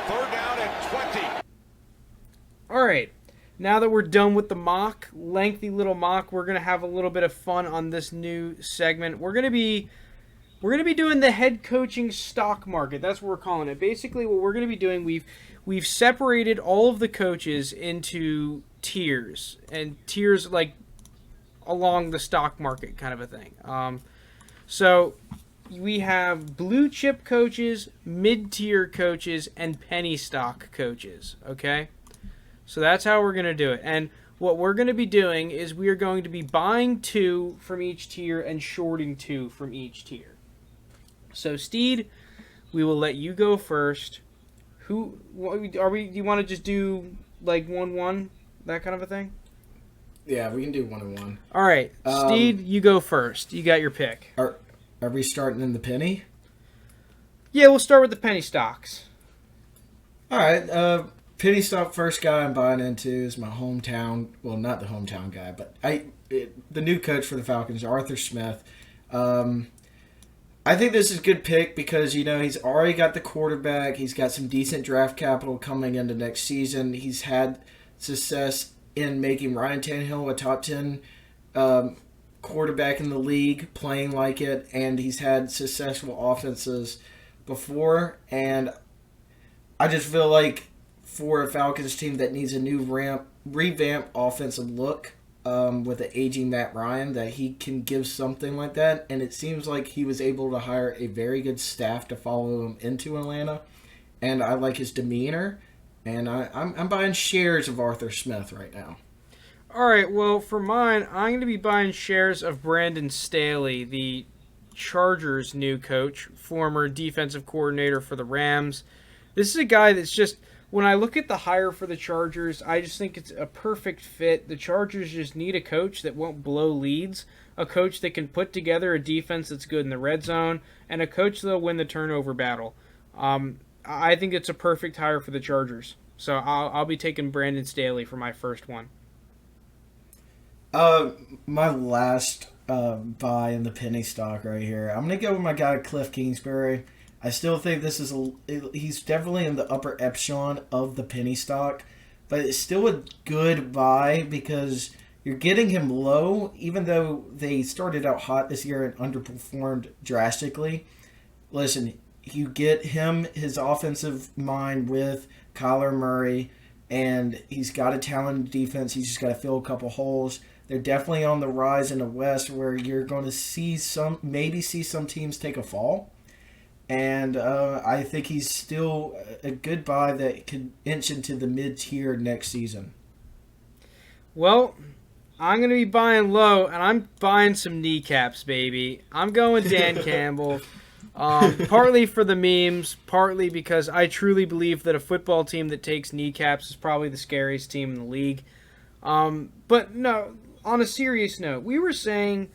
Third down and 20. All right. Now that we're done with the mock, lengthy little mock, we're gonna have a little bit of fun on this new segment. We're gonna be doing the head coaching stock market. That's what we're calling it. Basically, what we're gonna be doing, we've separated all of the coaches into tiers, and tiers like along the stock market kind of a thing. So we have blue chip coaches, mid-tier coaches, and penny stock coaches. Okay. So that's how we're going to do it. And what we're going to be doing is we are going to be buying 2 from each tier and shorting 2 from each tier. So Steed, we will let you go first. Do you want to just do like 1-1, that kind of a thing? Yeah, we can do 1-1. All right. Steed, you go first. You got your pick. Are we starting in the penny? Yeah, we'll start with the penny stocks. All right. Penny stock first guy I'm buying into is my hometown. Well, not the hometown guy, but the new coach for the Falcons, Arthur Smith. I think this is a good pick because, he's already got the quarterback. He's got some decent draft capital coming into next season. He's had success in making Ryan Tannehill a top 10 quarterback in the league, playing like it, and he's had successful offenses before. And I just feel like for a Falcons team that needs a new revamped offensive look with an aging Matt Ryan, that he can give something like that. And it seems like he was able to hire a very good staff to follow him into Atlanta. And I like his demeanor. And I'm buying shares of Arthur Smith right now. All right, well, for mine, I'm going to be buying shares of Brandon Staley, the Chargers' new coach, former defensive coordinator for the Rams. This is a guy that's just, when I look at the hire for the Chargers, I just think it's a perfect fit. The Chargers just need a coach that won't blow leads, a coach that can put together a defense that's good in the red zone, and a coach that'll win the turnover battle. I think it's a perfect hire for the Chargers. So I'll be taking Brandon Staley for my first one. My last buy in the penny stock right here, I'm going to go with my guy Cliff Kingsbury. I still think this is he's definitely in the upper echelon of the penny stock, but it's still a good buy because you're getting him low, even though they started out hot this year and underperformed drastically. Listen, you get him, his offensive mind with Kyler Murray, and he's got a talented defense. He's just got to fill a couple holes. They're definitely on the rise in the West where you're going to see some teams take a fall. And I think he's still a good buy that could inch into the mid-tier next season. Well, I'm going to be buying low, and I'm buying some kneecaps, baby. I'm going Dan Campbell. Partly for the memes, partly because I truly believe that a football team that takes kneecaps is probably the scariest team in the league. But no, on a serious note, we were saying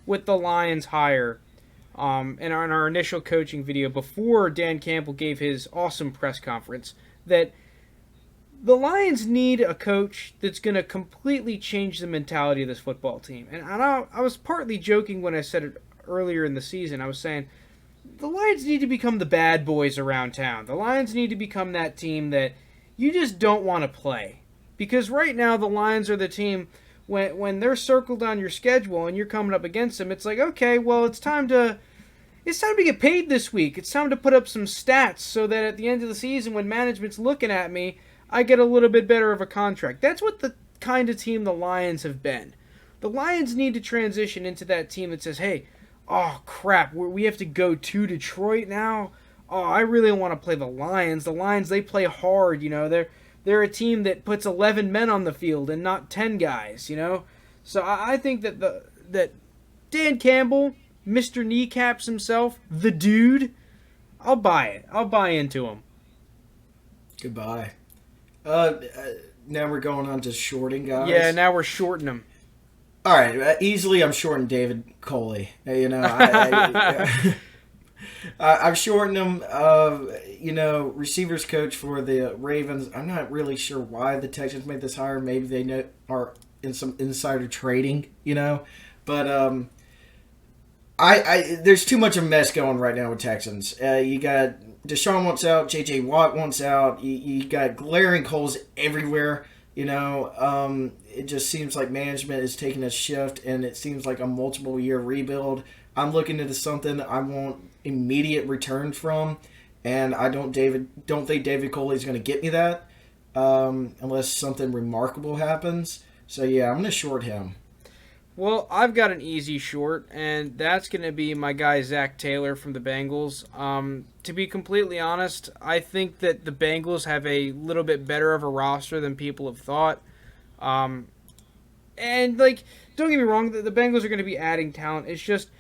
with the Lions hire in our initial coaching video before Dan Campbell gave his awesome press conference that the Lions need a coach that's going to completely change the mentality of this football team. And I was partly joking when I said it earlier in the season. I was saying the Lions need to become the bad boys around town. The Lions need to become that team that you just don't want to play. Because right now the Lions are the team, when they're circled on your schedule and you're coming up against them, it's like, okay, well, it's time to get paid this week. It's time to put up some stats so that at the end of the season when management's looking at me, I get a little bit better of a contract. That's what the kind of team the Lions have been. The Lions need to transition into that team that says, hey, oh, crap, we have to go to Detroit now? Oh, I really want to play the Lions. The Lions, they play hard, They're a team that puts 11 men on the field and not 10 guys, So I think that Dan Campbell, Mr. Kneecaps himself, the dude, I'll buy it. I'll buy into him. Goodbye. Now we're going on to shorting guys. Yeah, now we're shorting them. All right, easily I'm shorting David Coley. I'm shorting him. Receivers coach for the Ravens. I'm not really sure why the Texans made this hire. Maybe they are in some insider trading, But there's too much of a mess going right now with Texans. You got Deshaun wants out, J.J. Watt wants out. You got glaring holes everywhere. It just seems like management is taking a shift, and it seems like a multiple year rebuild. I'm looking into something I want immediate returns from, and I don't think David Coley's going to get me that unless something remarkable happens. So yeah, I'm going to short him. Well, I've got an easy short, and that's going to be my guy Zach Taylor from the Bengals. To be completely honest, I think that the Bengals have a little bit better of a roster than people have thought. And, like, don't get me wrong, the Bengals are going to be adding talent. It's just,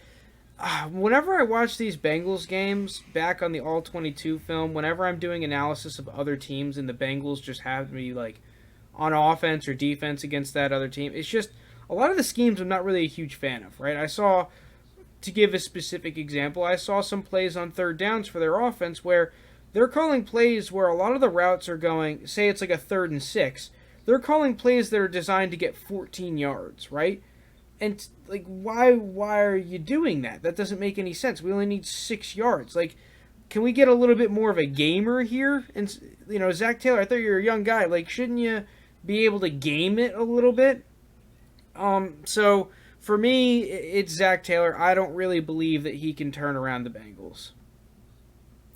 whenever I watch these Bengals games back on the All-22 film, whenever I'm doing analysis of other teams and the Bengals just have to be, like, on offense or defense against that other team, it's just, a lot of the schemes I'm not really a huge fan of, right? To give a specific example, I saw some plays on third downs for their offense where they're calling plays where a lot of the routes are going, say it's like a 3rd and 6, they're calling plays that are designed to get 14 yards, right? And, like, why are you doing that? That doesn't make any sense. We only need 6 yards. Like, can we get a little bit more of a gamer here? And, Zach Taylor, I thought you were a young guy. Like, shouldn't you be able to game it a little bit? So for me, it's Zach Taylor. I don't really believe that he can turn around the Bengals.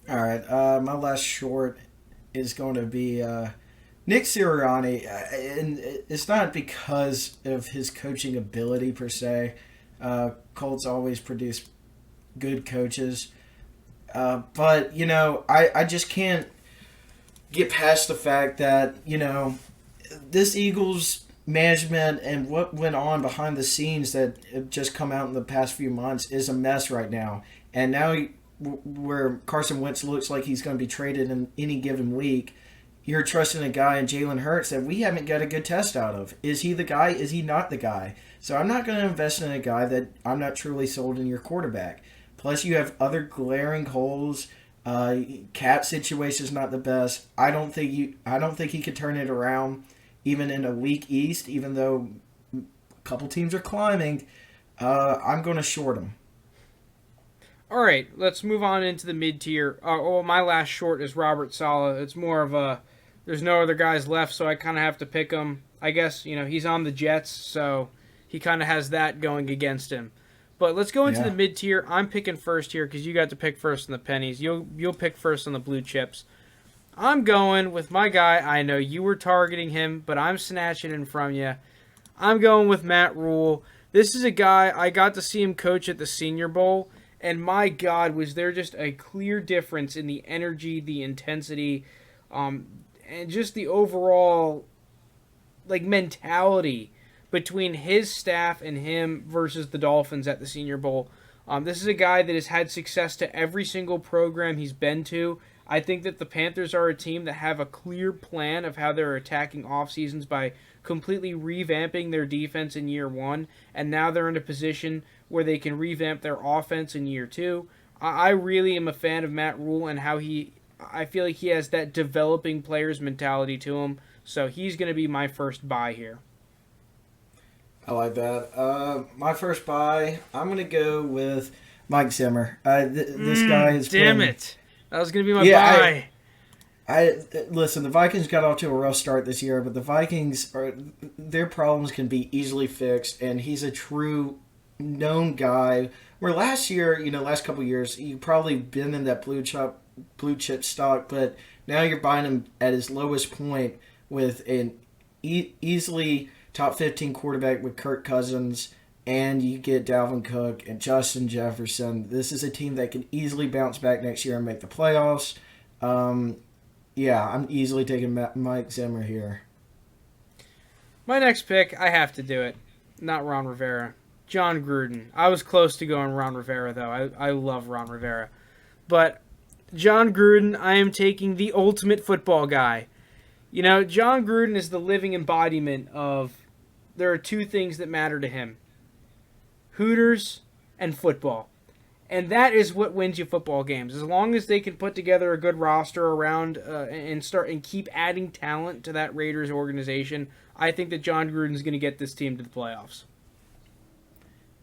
All right. My last short is going to be Nick Sirianni, and it's not because of his coaching ability per se. Colts always produce good coaches, but I just can't get past the fact that this Eagles management and what went on behind the scenes that have just come out in the past few months is a mess right now. And now where Carson Wentz looks like he's going to be traded in any given week, you're trusting a guy in Jalen Hurts that we haven't got a good test out of. Is he the guy? Is he not the guy? So I'm not going to invest in a guy that I'm not truly sold in your quarterback. Plus you have other glaring holes. Cap situation's not the best. I don't think he could turn it around. Even in a weak East, even though a couple teams are climbing, I'm going to short them. All right, let's move on into the mid-tier. My last short is Robert Saleh. It's more of a, there's no other guys left, so I kind of have to pick him. I guess, he's on the Jets, so he kind of has that going against him. But let's go into the mid-tier. I'm picking first here because you got to pick first on the pennies. You'll pick first on the blue chips. I'm going with my guy. I know you were targeting him, but I'm snatching him from you. I'm going with Matt Rule. This is a guy, I got to see him coach at the Senior Bowl, and my God, was there just a clear difference in the energy, the intensity, and just the overall mentality between his staff and him versus the Dolphins at the Senior Bowl. This is a guy that has had success to every single program he's been to. I think that the Panthers are a team that have a clear plan of how they're attacking off seasons by completely revamping their defense in year 1, and now they're in a position where they can revamp their offense in year 2. I really am a fan of Matt Rule and how I feel like he has that developing players mentality to him, so he's going to be my first buy here. I like that. My first buy, I'm going to go with Mike Zimmer. This guy is damn it. That was going to be my buy. Listen, the Vikings got off to a rough start this year, but the Vikings, their problems can be easily fixed, and he's a true known guy. Where last year, last couple of years, you probably been in that blue chip stock, but now you're buying him at his lowest point with an easily top 15 quarterback with Kirk Cousins, and you get Dalvin Cook and Justin Jefferson. This is a team that can easily bounce back next year and make the playoffs. I'm easily taking Mike Zimmer here. My next pick, I have to do it. Not Ron Rivera. John Gruden. I was close to going Ron Rivera, though. I love Ron Rivera. But John Gruden, I am taking the ultimate football guy. John Gruden is the living embodiment of there are two things that matter to him. Hooters and football. And that is what wins you football games. As long as they can put together a good roster around and keep adding talent to that Raiders organization, I think that John Gruden is going to get this team to the playoffs.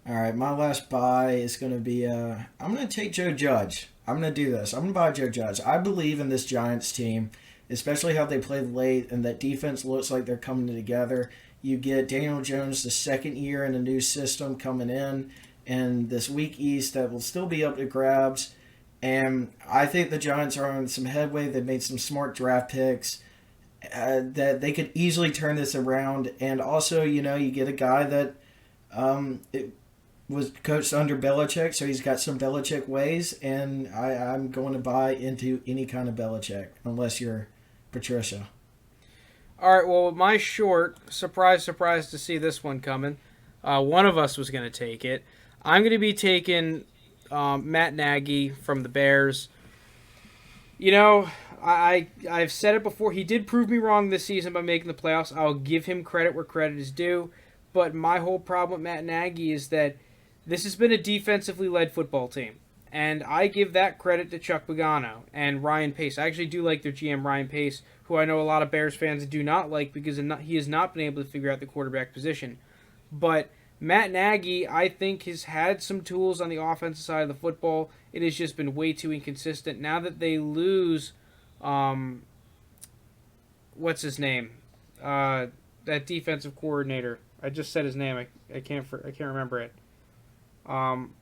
All right, my last buy is going to be. I'm going to take Joe Judge. I'm going to do this. I'm going to buy Joe Judge. I believe in this Giants team, especially how they played late, and that defense looks like they're coming together. You get Daniel Jones, the second year in a new system coming in, and this weak East that will still be up to grabs. And I think the Giants are on some headway. They've made some smart draft picks that they could easily turn this around. And also, you get a guy that was coached under Belichick, so he's got some Belichick ways. And I'm going to buy into any kind of Belichick, unless you're Patricia. All right, well, my short, surprise to see this one coming. One of us was going to take it. I'm going to be taking Matt Nagy from the Bears. I've said it before. He did prove me wrong this season by making the playoffs. I'll give him credit where credit is due. But my whole problem with Matt Nagy is that this has been a defensively led football team. And I give that credit to Chuck Pagano and Ryan Pace. I actually do like their GM, Ryan Pace, who I know a lot of Bears fans do not like because he has not been able to figure out the quarterback position. But Matt Nagy, I think, has had some tools on the offensive side of the football. It has just been way too inconsistent. Now that they lose, what's his name? That defensive coordinator. I just said his name. I can't remember it.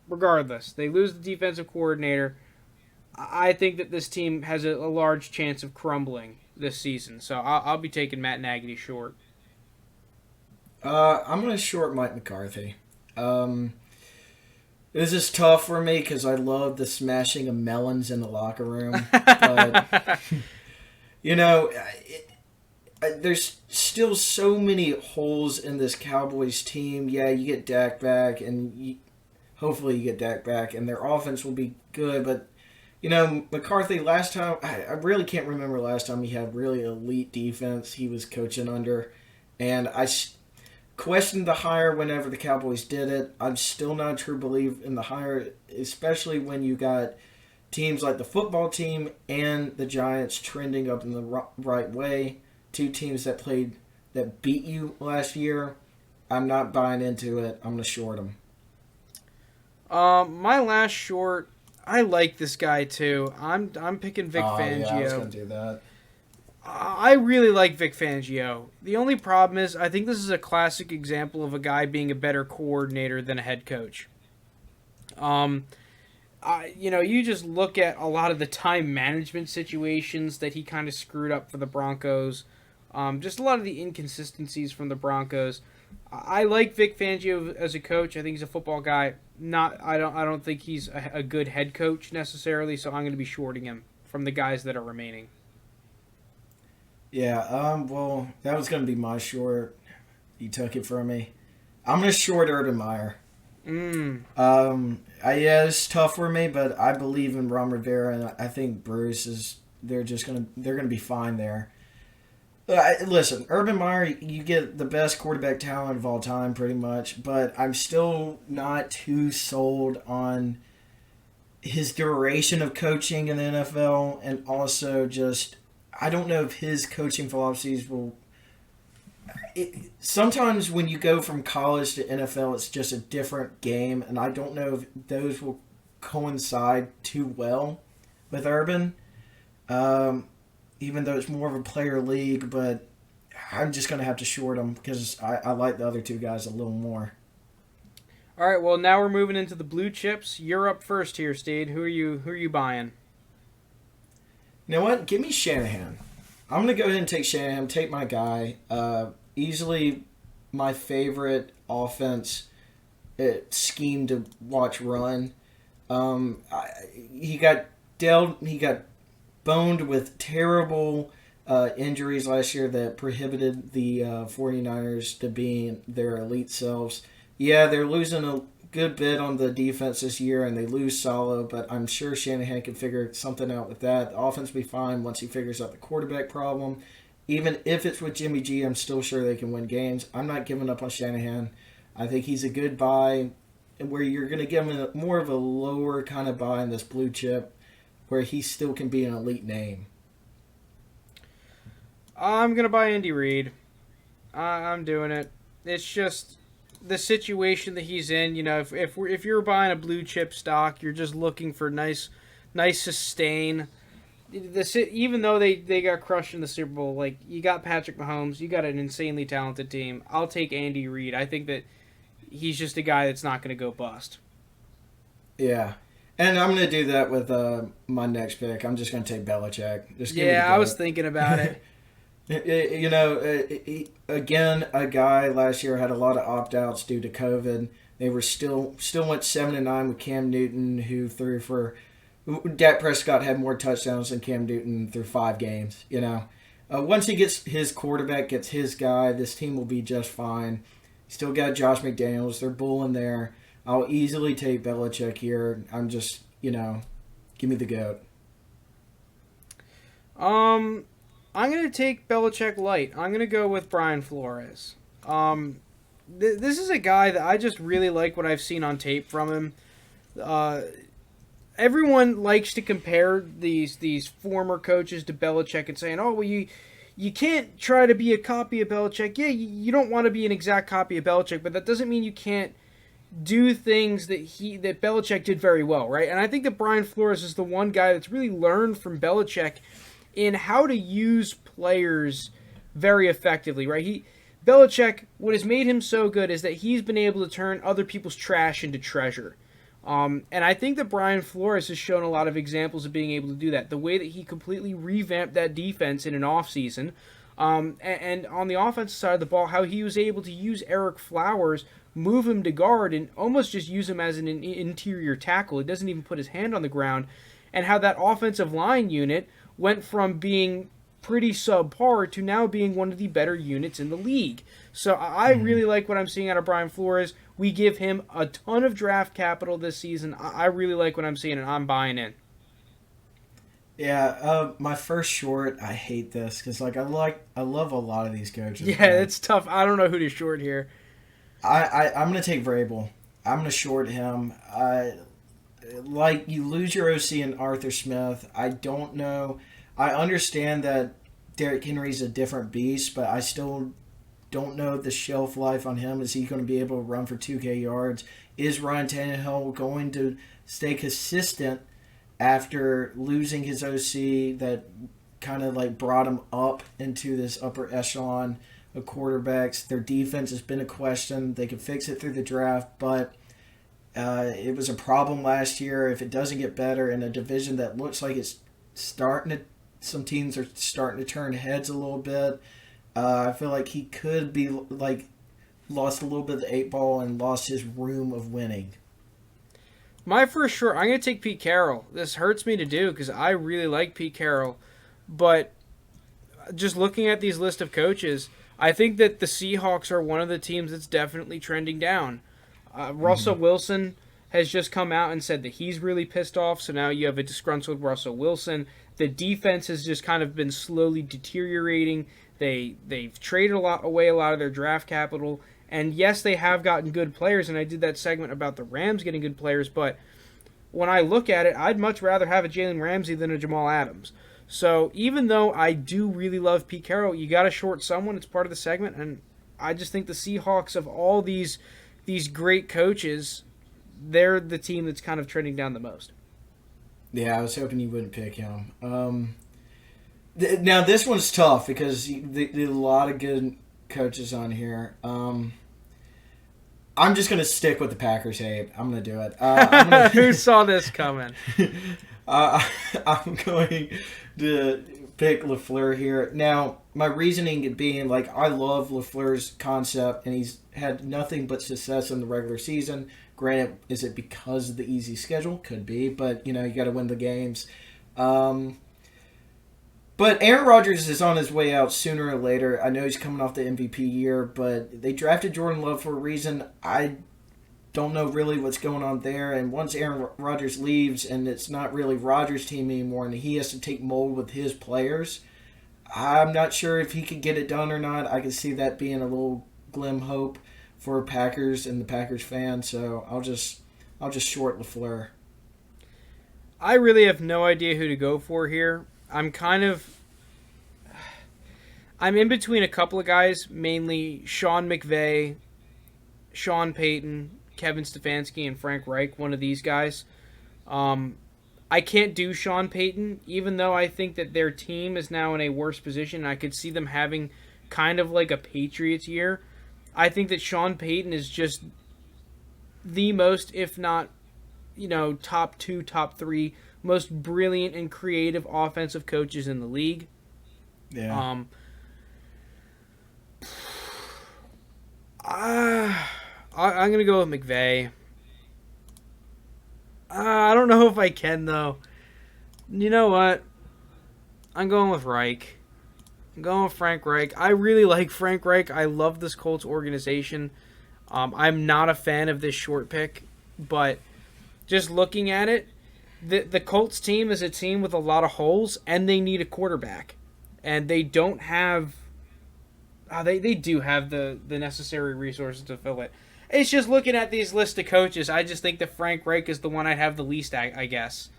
Regardless, they lose the defensive coordinator. I think that this team has a large chance of crumbling this season. So I'll be taking Matt Nagy short. I'm going to short Mike McCarthy. This is tough for me because I love the smashing of melons in the locker room. But, there's still so many holes in this Cowboys team. Yeah, you get Dak back, and hopefully you get Dak back, and their offense will be good. But, McCarthy, last time, I really can't remember last time he had really elite defense he was coaching under. And I questioned the hire whenever the Cowboys did it. I'm still not a true believer in the hire, especially when you got teams like the football team and the Giants trending up in the right way. Two teams that beat you last year. I'm not buying into it. I'm going to short them. My last short, I like this guy too. I'm picking Vic Fangio. Yeah, I was going to do that. I really like Vic Fangio. The only problem is I think this is a classic example of a guy being a better coordinator than a head coach. You just look at a lot of the time management situations that he kind of screwed up for the Broncos. Just a lot of the inconsistencies from the Broncos. I like Vic Fangio as a coach. I think he's a football guy. I don't think he's a good head coach necessarily. So I'm going to be shorting him from the guys that are remaining. Yeah. Well, that was going to be my short. You took it from me. I'm going to short Urban Meyer. Yeah, it's tough for me, but I believe in Ron Rivera, and I think Bruce is. They're going to be fine there. Listen, Urban Meyer, you get the best quarterback talent of all time, pretty much, but I'm still not too sold on his duration of coaching in the NFL, and also just, I don't know if his coaching philosophies will... sometimes when you go from college to NFL, it's just a different game, and I don't know if those will coincide too well with Urban. Even though it's more of a player league, but I'm just going to have to short them because I like the other two guys a little more. All right, well, now we're moving into the blue chips. You're up first here, Steed. Who are you buying? You know what? Give me Shanahan. I'm going to go ahead and take Shanahan, take my guy. Easily my favorite offense scheme to watch run. He got boned with terrible injuries last year that prohibited the 49ers to be their elite selves. Yeah, they're losing a good bit on the defense this year, and they lose Salo, but I'm sure Shanahan can figure something out with that. The offense will be fine once he figures out the quarterback problem. Even if it's with Jimmy G, I'm still sure they can win games. I'm not giving up on Shanahan. I think he's a good buy, where you're going to give him more of a lower kind of buy in this blue chip, where he still can be an elite name. I'm going to buy Andy Reid. I'm doing it. It's just, the situation that he's in. You know, if you're buying a blue chip stock, you're just looking for nice sustain. Even though they got crushed in the Super Bowl, like, you got Patrick Mahomes, you got an insanely talented team. I'll take Andy Reid. I think that he's just a guy that's not going to go bust. Yeah. And I'm going to do that with my next pick. I'm just going to take Belichick. I was thinking about it. You know, again, a guy last year had a lot of opt-outs due to COVID. They were still went 7-9 with Cam Newton, who threw for... Dak Prescott had more touchdowns than Cam Newton through 5 games, you know. Once he gets his quarterback, gets his guy, this team will be just fine. Still got Josh McDaniels. They're bulling there. I'll easily take Belichick here. I'm just, you know, give me the GOAT. I'm going to take Belichick light. I'm going to go with Brian Flores. This is a guy that I just really like what I've seen on tape from him. Everyone likes to compare these former coaches to Belichick and saying, oh, well, you can't try to be a copy of Belichick. Yeah, you don't want to be an exact copy of Belichick, but that doesn't mean you can't do things that Belichick did very well, right? And I think that Brian Flores is the one guy that's really learned from Belichick in how to use players very effectively, right? Belichick, what has made him so good is that he's been able to turn other people's trash into treasure. And I think that Brian Flores has shown a lot of examples of being able to do that. The way that he completely revamped that defense in an offseason, and on the offensive side of the ball, how he was able to use Eric Flowers, move him to guard, and almost just use him as an interior tackle. He doesn't even put his hand on the ground. And how that offensive line unit went from being pretty subpar to now being one of the better units in the league. So I really like what I'm seeing out of Brian Flores. We give him a ton of draft capital this season. I really like what I'm seeing, and I'm buying in. Yeah, my first short, I hate this because I love a lot of these coaches. Yeah, it's tough. I don't know who to short here. I'm going to take Vrabel. I'm going to short him. Like, you lose your OC in Arthur Smith. I don't know. I understand that Derrick Henry's a different beast, but I still don't know the shelf life on him. Is he going to be able to run for 2K yards? Is Ryan Tannehill going to stay consistent after losing his OC that kind of like brought him up into this upper echelon of quarterbacks? Their defense has been a question. They can fix it through the draft, but it was a problem last year. If it doesn't get better in a division that looks like it's starting to, some teams are starting to turn heads a little bit. I feel like he could be like lost a little bit of the 8 ball and lost his room of winning. My first short, I'm going to take Pete Carroll. This hurts me to do because I really like Pete Carroll, but just looking at these list of coaches, I think that the Seahawks are one of the teams that's definitely trending down. Russell Wilson has just come out and said that he's really pissed off, so now you have a disgruntled Russell Wilson. The defense has just kind of been slowly deteriorating. They've traded away a lot of their draft capital, and yes, they have gotten good players, and I did that segment about the Rams getting good players, but when I look at it, I'd much rather have a Jalen Ramsey than a Jamal Adams. So even though I do really love Pete Carroll, you got to short someone. It's part of the segment, and I just think the Seahawks, of all these great coaches, they're the team that's kind of trending down the most. Yeah, I was hoping you wouldn't pick him. Now, this one's tough because there's a lot of good coaches on here. I'm just going to stick with the Packers hate. I'm going to do it. Who saw this coming? I'm going to pick LaFleur here. Now, my reasoning being, like, I love LaFleur's concept, and he's had nothing but success in the regular season. Granted, is it because of the easy schedule? Could be, but, you got to win the games. But Aaron Rodgers is on his way out sooner or later. I know he's coming off the MVP year, but they drafted Jordan Love for a reason. I don't know really what's going on there. And once Aaron Rodgers leaves and it's not really Rodgers' team anymore and he has to take mold with his players, I'm not sure if he could get it done or not. I can see that being a little glim hope for Packers and the Packers fans. So I'll just short LaFleur. I really have no idea who to go for here. I'm in between a couple of guys, mainly Sean McVay Sean Payton, Kevin Stefanski, and Frank Reich, one of these guys. I can't do Sean Payton, even though I think that their team is now in a worse position. I could see them having kind of like a Patriots year. I think that Sean Payton is just the most, if not, top 2, top 3 most brilliant and creative offensive coaches in the league. Yeah. I'm going to go with McVay. I don't know if I can, though. You know what? I'm going with Reich. I'm going with Frank Reich. I really like Frank Reich. I love this Colts organization. I'm not a fan of this short pick, but just looking at it, the Colts team is a team with a lot of holes, and they need a quarterback. And they don't have... they do have the necessary resources to fill it. It's just looking at these list of coaches, I just think that Frank Reich is the one I'd have the least, I guess.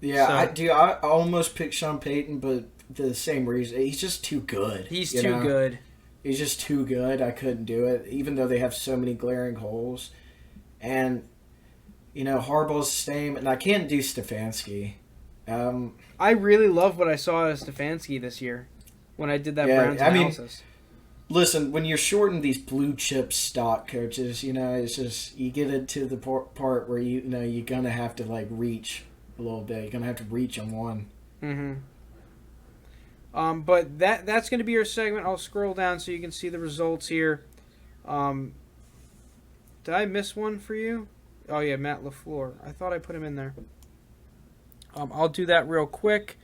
Yeah, so, I almost picked Sean Payton, but the same reason. He's just too good. He's too good. He's just too good. I couldn't do it, even though they have so many glaring holes. And, Harbaugh's the same, and I can't do Stefanski. I really love what I saw out of Stefanski this year when I did that Browns analysis. Listen, when you're shorting these blue chip stock coaches, it's just you get into the part where you're gonna have to reach a little bit. You're gonna have to reach on one. Mm-hmm. But that's gonna be our segment. I'll scroll down so you can see the results here. Did I miss one for you? Oh yeah, Matt LaFleur. I thought I put him in there. I'll do that real quick.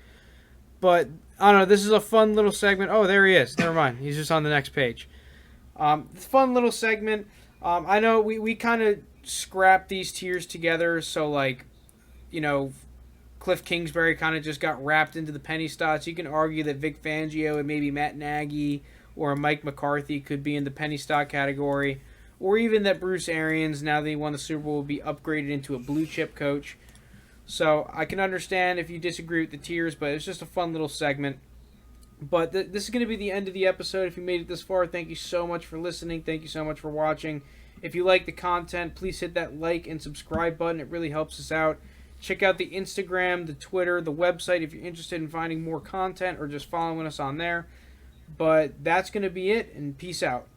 But, I don't know, this is a fun little segment. Oh, there he is. Never mind. He's just on the next page. Fun little segment. I know we kind of scrapped these tiers together. So, Cliff Kingsbury kind of just got wrapped into the penny stocks. You can argue that Vic Fangio and maybe Matt Nagy or Mike McCarthy could be in the penny stock category. Or even that Bruce Arians, now that he won the Super Bowl, will be upgraded into a blue chip coach. So I can understand if you disagree with the tiers, but it's just a fun little segment. But this is going to be the end of the episode. If you made it this far, thank you so much for listening. Thank you so much for watching. If you like the content, please hit that like and subscribe button. It really helps us out. Check out the Instagram, the Twitter, the website if you're interested in finding more content or just following us on there. But that's going to be it, and peace out.